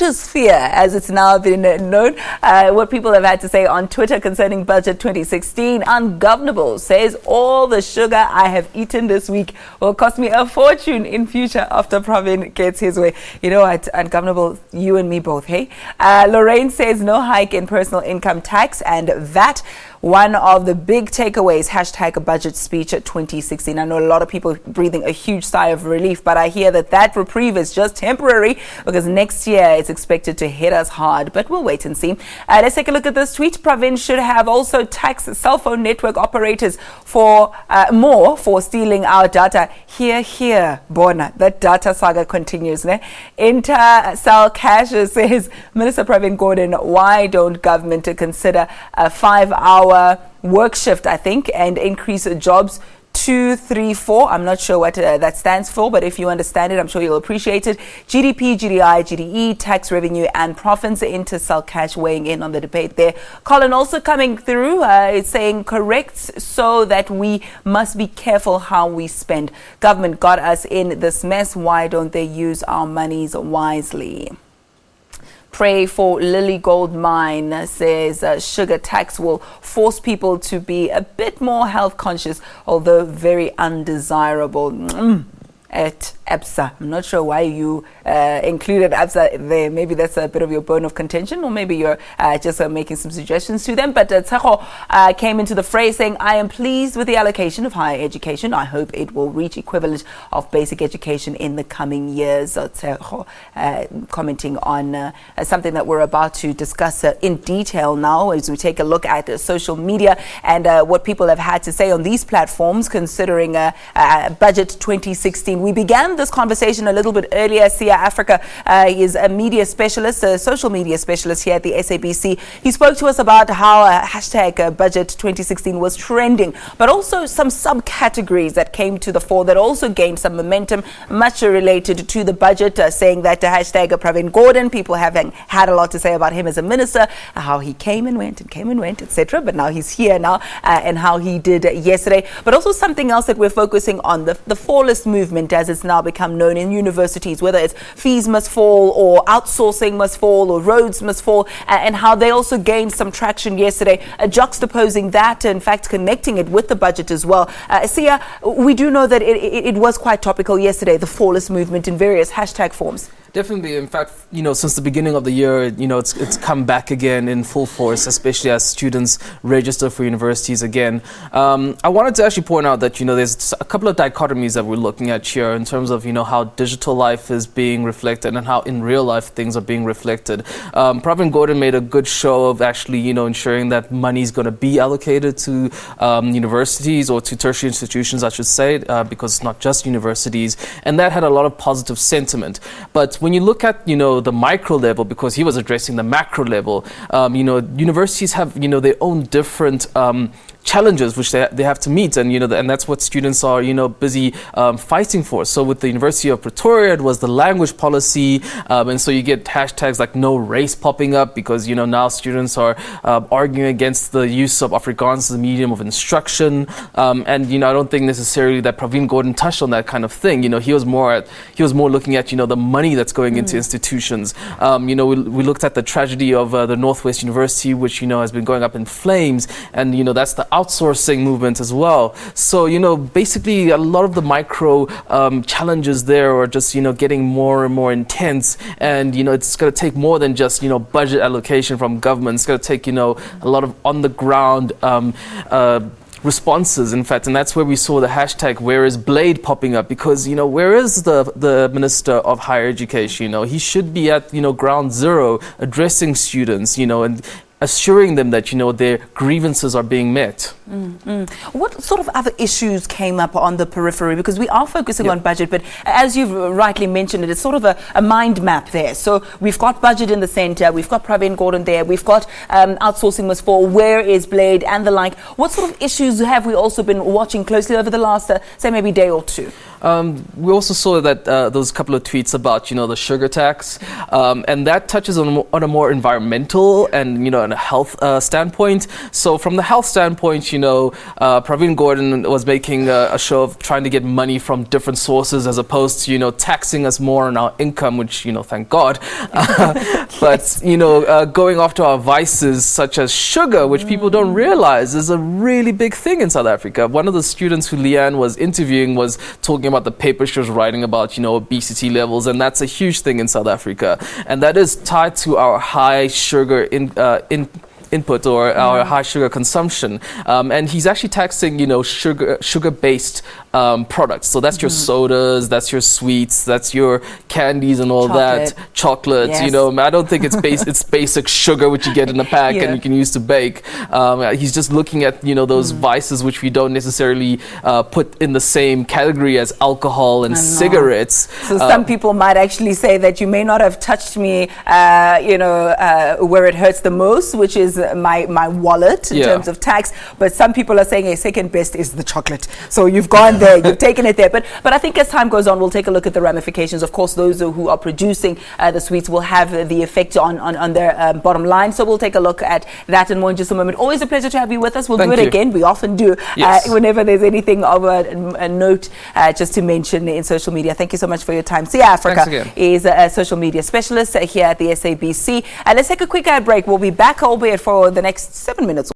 sphere, as it's now been known. What people have had to say on Twitter concerning budget 2016. Ungovernable says all the sugar I have eaten this week will cost me a fortune in future after Pravin gets his way. You know what, Ungovernable, you and me both, hey? Lorraine says no hike in personal income tax and VAT. One of the big takeaways, hashtag budget speech at 2016. I know a lot of people breathing a huge sigh of relief, but I hear that reprieve is just temporary because next year it's expected to hit us hard. But we'll wait and see. Let's take a look at this tweet. Pravin should have also taxed cell phone network operators for more for stealing our data. Here, Bona. The data saga continues. Inter-Cell Cash says, Minister Pravin Gordhan, why don't government consider a 5-hour work shift, I think, and increase jobs 2, 3, 4. I'm not sure what that stands for, but if you understand it, I'm sure you'll appreciate it. GDP, GDI, GDE, tax revenue and profits. Inter-Cell Cash weighing in on the debate there. Colin also coming through, it's saying correct, so that we must be careful how we spend. Government got us in this mess. Why don't they use our monies wisely? Pray for Lily Gold Mine says sugar tax will force people to be a bit more health conscious, although very undesirable. At ABSA. I'm not sure why you included ABSA there. Maybe that's a bit of your bone of contention, or maybe you're just making some suggestions to them. But Tseho came into the fray saying, I am pleased with the allocation of higher education. I hope it will reach equivalent of basic education in the coming years. Tseho commenting on something that we're about to discuss in detail now as we take a look at social media and what people have had to say on these platforms considering budget 2016. We began this conversation a little bit earlier. Sia Africa is a media specialist, a social media specialist here at the SABC. He spoke to us about how hashtag budget 2016 was trending, but also some subcategories that came to the fore that also gained some momentum, much related to the budget, saying that hashtag Pravin Gordhan, people having had a lot to say about him as a minister, how he came and went, etc. But now he's here now, and how he did yesterday. But also something else that we're focusing on, the fallist movement, as it's now become known in universities, whether it's fees must fall or outsourcing must fall or roads must fall, and how they also gained some traction yesterday, juxtaposing that, in fact connecting it with the budget as well. Sia, we do know that it was quite topical yesterday, the fallist movement in various hashtag forms. Definitely. In fact, since the beginning of the year, it's come back again in full force, especially as students register for universities again. I wanted to actually point out that, there's a couple of dichotomies that we're looking at here in terms of, how digital life is being reflected and how in real life things are being reflected. Pravin Gordhan made a good show of actually, ensuring that money is going to be allocated to universities or to tertiary institutions, I should say, because it's not just universities. And that had a lot of positive sentiment. But when you look at, the micro level, because he was addressing the macro level, universities have, their own different challenges which they have to meet, and and that's what students are busy fighting for. So with the University of Pretoria, it was the language policy, and so you get hashtags like no race popping up because now students are arguing against the use of Afrikaans as a medium of instruction, and I don't think necessarily that Pravin Gordhan touched on that kind of thing. He was more looking at the money that's going into institutions. We looked at the tragedy of the Northwest University, which has been going up in flames, and that's the outsourcing movement as well. So, basically a lot of the micro challenges there are just, getting more and more intense. And, it's going to take more than just, budget allocation from government. It's going to take, a lot of on the ground responses, in fact, and that's where we saw the hashtag where is Blade popping up, because where is the Minister of Higher Education? He should be at ground zero addressing students, and assuring them that their grievances are being met. What sort of other issues came up on the periphery? Because we are focusing on budget, but as you've rightly mentioned, it's sort of a mind map there. So we've got budget in the center, we've got Pravin Gordhan there, we've got outsourcing must fall, where is Blade, and the like. What sort of issues have we also been watching closely over the last, say, maybe day or two? We also saw that there was a couple of tweets about, the sugar tax, and that touches on a more environmental and, and a health standpoint. So from the health standpoint, Praveen Gordhan was making a show of trying to get money from different sources as opposed to, taxing us more on our income, which, thank God. But, going after our vices such as sugar, which people don't realize is a really big thing in South Africa. One of the students who Leanne was interviewing was talking about the paper she was writing about, obesity levels, and that's a huge thing in South Africa. And that is tied to our high sugar input or our high sugar consumption. And he's actually taxing, sugar-based products. So that's your sodas, that's your sweets, that's your candies and all that, chocolate. Yes. I don't think it's basic sugar which you get in a pack and you can use to bake. He's just looking at those vices which we don't necessarily put in the same category as alcohol and cigarettes. So some people might actually say that you may not have touched me, where it hurts the most, which is my wallet in terms of tax, but some people are saying a second best is the chocolate. So you've gone there, you've taken it there. But I think as time goes on, we'll take a look at the ramifications. Of course, those who are producing the sweets will have the effect on their bottom line. So we'll take a look at that and more in just a moment. Always a pleasure to have you with us. We'll do it again. We often do whenever there's anything of a note just to mention in social media. Thank you so much for your time. Sia Africa is a social media specialist here at the SABC. Let's take a quick ad break. We'll be back, albeit for the next 7 minutes.